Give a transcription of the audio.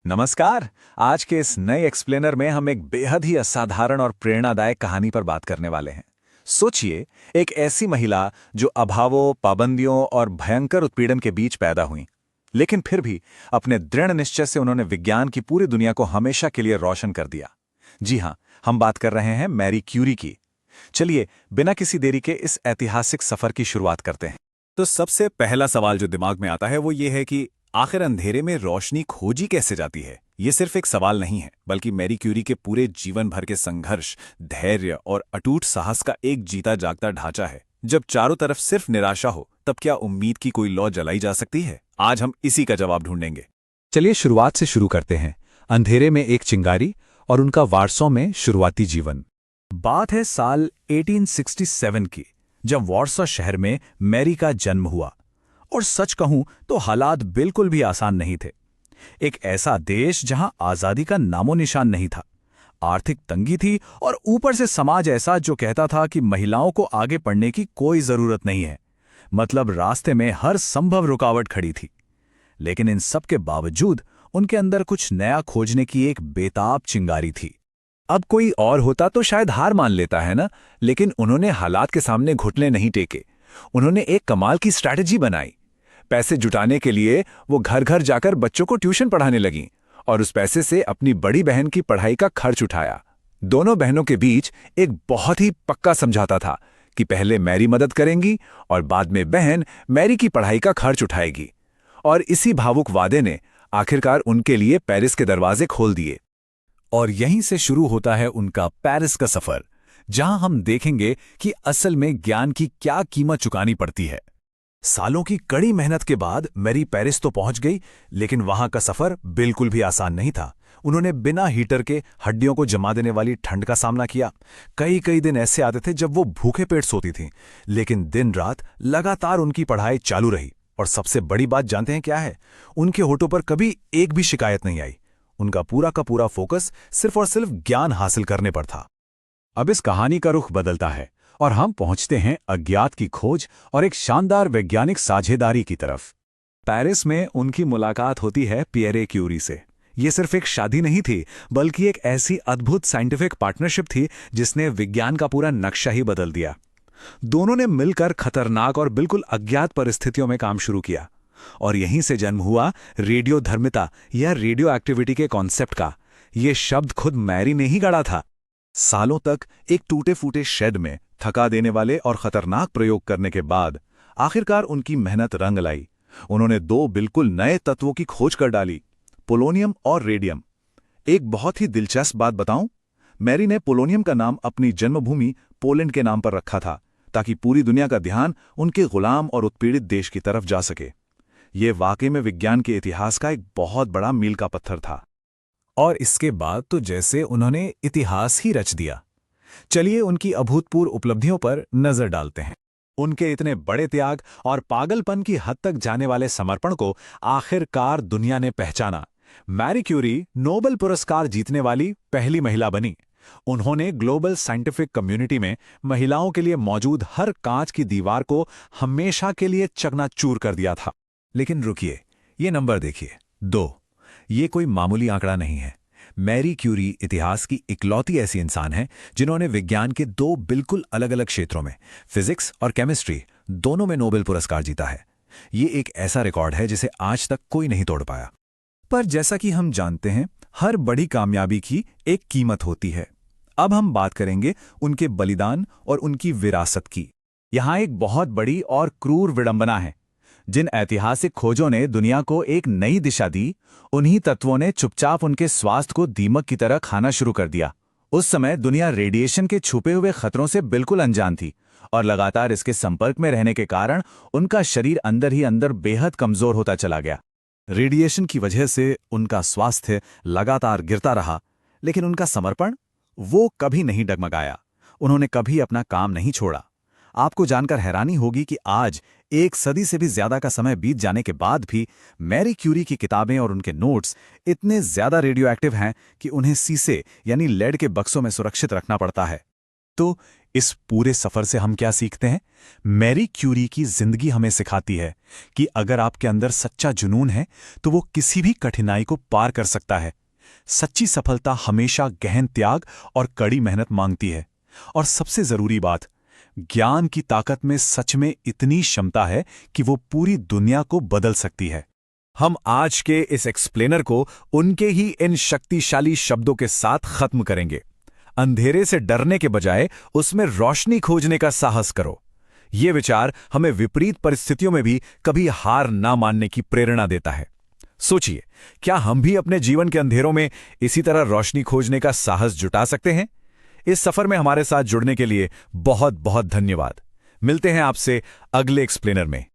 नमस्कार। आज के इस नए एक्सप्लेनर में हम एक बेहद ही असाधारण और प्रेरणादायक कहानी पर बात करने वाले हैं। सोचिए, एक ऐसी महिला जो अभावों, पाबंदियों और भयंकर उत्पीड़न के बीच पैदा हुई, लेकिन फिर भी अपने दृढ़ निश्चय से उन्होंने विज्ञान की पूरी दुनिया को हमेशा के लिए रोशन कर दिया। जी हाँ, हम बात कर रहे हैं मैरी क्यूरी की। चलिए, बिना किसी देरी के इस ऐतिहासिक सफर की शुरुआत करते हैं। तो सबसे पहला सवाल जो दिमाग में आता है वो ये है कि आखिर अंधेरे में रोशनी खोजी कैसे जाती है। ये सिर्फ एक सवाल नहीं है, बल्कि मैरी क्यूरी के पूरे जीवन भर के संघर्ष, धैर्य और अटूट साहस का एक जीता जागता ढांचा है। जब चारों तरफ सिर्फ निराशा हो, तब क्या उम्मीद की कोई लौ जलाई जा सकती है? आज हम इसी का जवाब ढूंढेंगे। चलिए शुरुआत से शुरू करते हैं। अंधेरे में एक चिंगारी और उनका वारसो में शुरुआती जीवन। बात है साल 1867 की, जब वॉर्सो शहर में मैरी का जन्म हुआ। और सच कहूं तो हालात बिल्कुल भी आसान नहीं थे। एक ऐसा देश जहां आजादी का नामो निशान नहीं था, आर्थिक तंगी थी और ऊपर से समाज ऐसा जो कहता था कि महिलाओं को आगे बढ़ने की कोई जरूरत नहीं है। मतलब रास्ते में हर संभव रुकावट खड़ी थी। लेकिन इन सब के बावजूद उनके अंदर कुछ नया खोजने की एक बेताब चिंगारी थी। अब कोई और होता तो शायद हार मान लेता है ना, लेकिन उन्होंने हालात के सामने घुटने नहीं टेके। उन्होंने एक कमाल की स्ट्रैटेजी बनाई। पैसे जुटाने के लिए वो घर घर जाकर बच्चों को ट्यूशन पढ़ाने लगीं और उस पैसे से अपनी बड़ी बहन की पढ़ाई का खर्च उठाया। दोनों बहनों के बीच एक बहुत ही पक्का समझौता था कि पहले मैरी मदद करेंगी और बाद में बहन मैरी की पढ़ाई का खर्च उठाएगी। और इसी भावुक वादे ने आखिरकार उनके लिए पेरिस के दरवाजे खोल दिए। और यहीं से शुरू होता है उनका पेरिस का सफर, जहां हम देखेंगे कि असल में ज्ञान की क्या कीमत चुकानी पड़ती है। सालों की कड़ी मेहनत के बाद मैरी पेरिस तो पहुंच गई, लेकिन वहां का सफर बिल्कुल भी आसान नहीं था। उन्होंने बिना हीटर के हड्डियों को जमा देने वाली ठंड का सामना किया। कई कई दिन ऐसे आते थे जब वो भूखे पेट सोती थीं, लेकिन दिन रात लगातार उनकी पढ़ाई चालू रही। और सबसे बड़ी बात जानते हैं क्या है? उनके होठों पर कभी एक भी शिकायत नहीं आई। उनका पूरा का पूरा फोकस सिर्फ और सिर्फ ज्ञान हासिल करने पर था। अब इस कहानी का रुख बदलता है और हम पहुंचते हैं अज्ञात की खोज और एक शानदार वैज्ञानिक साझेदारी की तरफ। पेरिस में उनकी मुलाकात होती है पियरे क्यूरी से। ये सिर्फ एक शादी नहीं थी, बल्कि एक ऐसी अद्भुत साइंटिफिक पार्टनरशिप थी जिसने विज्ञान का पूरा नक्शा ही बदल दिया। दोनों ने मिलकर खतरनाक और बिल्कुल अज्ञात परिस्थितियों में काम शुरू किया। और यहीं से जन्म हुआ रेडियो धर्मिता या रेडियो एक्टिविटी के कॉन्सेप्ट का। ये शब्द खुद मैरी ने ही गढ़ा था। सालों तक एक टूटे फूटे शेड में थका देने वाले और खतरनाक प्रयोग करने के बाद आखिरकार उनकी मेहनत रंग लाई। उन्होंने दो बिल्कुल नए तत्वों की खोज कर डाली, पोलोनियम और रेडियम। एक बहुत ही दिलचस्प बात बताऊं, मैरी ने पोलोनियम का नाम अपनी जन्मभूमि पोलैंड के नाम पर रखा था, ताकि पूरी दुनिया का ध्यान उनके गुलाम और उत्पीड़ित देश की तरफ जा सके। ये वाकई में विज्ञान के इतिहास का एक बहुत बड़ा मील का पत्थर था। और इसके बाद तो जैसे उन्होंने इतिहास ही रच दिया। चलिए उनकी अभूतपूर्व उपलब्धियों पर नजर डालते हैं। उनके इतने बड़े त्याग और पागलपन की हद तक जाने वाले समर्पण को आखिरकार दुनिया ने पहचाना। मैरी क्यूरी नोबेल पुरस्कार जीतने वाली पहली महिला बनी। उन्होंने ग्लोबल साइंटिफिक कम्युनिटी में महिलाओं के लिए मौजूद हर कांच की दीवार को हमेशा के लिए चकनाचूर कर दिया था। लेकिन रुकिए, ये नंबर देखिए, 2। ये कोई मामूली आंकड़ा नहीं है। मैरी क्यूरी इतिहास की इकलौती ऐसी इंसान है जिन्होंने विज्ञान के दो बिल्कुल अलग अलग क्षेत्रों में, फिजिक्स और केमिस्ट्री, दोनों में नोबेल पुरस्कार जीता है। ये एक ऐसा रिकॉर्ड है जिसे आज तक कोई नहीं तोड़ पाया। पर जैसा कि हम जानते हैं, हर बड़ी कामयाबी की एक कीमत होती है। अब हम बात करेंगे उनके बलिदान और उनकी विरासत की। यहां एक बहुत बड़ी और क्रूर विडंबना है। जिन ऐतिहासिक खोजों ने दुनिया को एक नई दिशा दी, उन्हीं तत्वों ने चुपचाप उनके स्वास्थ्य को दीमक की तरह खाना शुरू कर दिया। उस समय दुनिया रेडिएशन के छुपे हुए खतरों से बिल्कुल अनजान थी और लगातार इसके संपर्क में रहने के कारण उनका शरीर अंदर ही अंदर बेहद कमजोर होता चला गया। रेडिएशन की वजह से उनका स्वास्थ्य लगातार गिरता रहा, लेकिन उनका समर्पण, वो कभी नहीं डगमगाया। उन्होंने कभी अपना काम नहीं छोड़ा। आपको जानकर हैरानी होगी कि आज, एक सदी से भी ज्यादा का समय बीत जाने के बाद भी, मैरी क्यूरी की किताबें और उनके नोट्स इतने ज्यादा रेडियो एक्टिव हैं कि उन्हें शीशे यानी लेड के बक्सों में सुरक्षित रखना पड़ता है। तो इस पूरे सफर से हम क्या सीखते हैं? मैरी क्यूरी की जिंदगी हमें सिखाती है कि अगर आपके अंदर सच्चा जुनून है तो वो किसी भी कठिनाई को पार कर सकता है। सच्ची सफलता हमेशा गहन त्याग और कड़ी मेहनत मांगती है। और सबसे जरूरी बात, ज्ञान की ताकत में सच में इतनी क्षमता है कि वो पूरी दुनिया को बदल सकती है। हम आज के इस एक्सप्लेनर को उनके ही इन शक्तिशाली शब्दों के साथ खत्म करेंगे। अंधेरे से डरने के बजाय उसमें रोशनी खोजने का साहस करो। ये विचार हमें विपरीत परिस्थितियों में भी कभी हार ना मानने की प्रेरणा देता है। सोचिए, क्या हम भी अपने जीवन के अंधेरों में इसी तरह रोशनी खोजने का साहस जुटा सकते हैं? इस सफर में हमारे साथ जुड़ने के लिए बहुत बहुत धन्यवाद। मिलते हैं आपसे अगले एक्सप्लेनर में।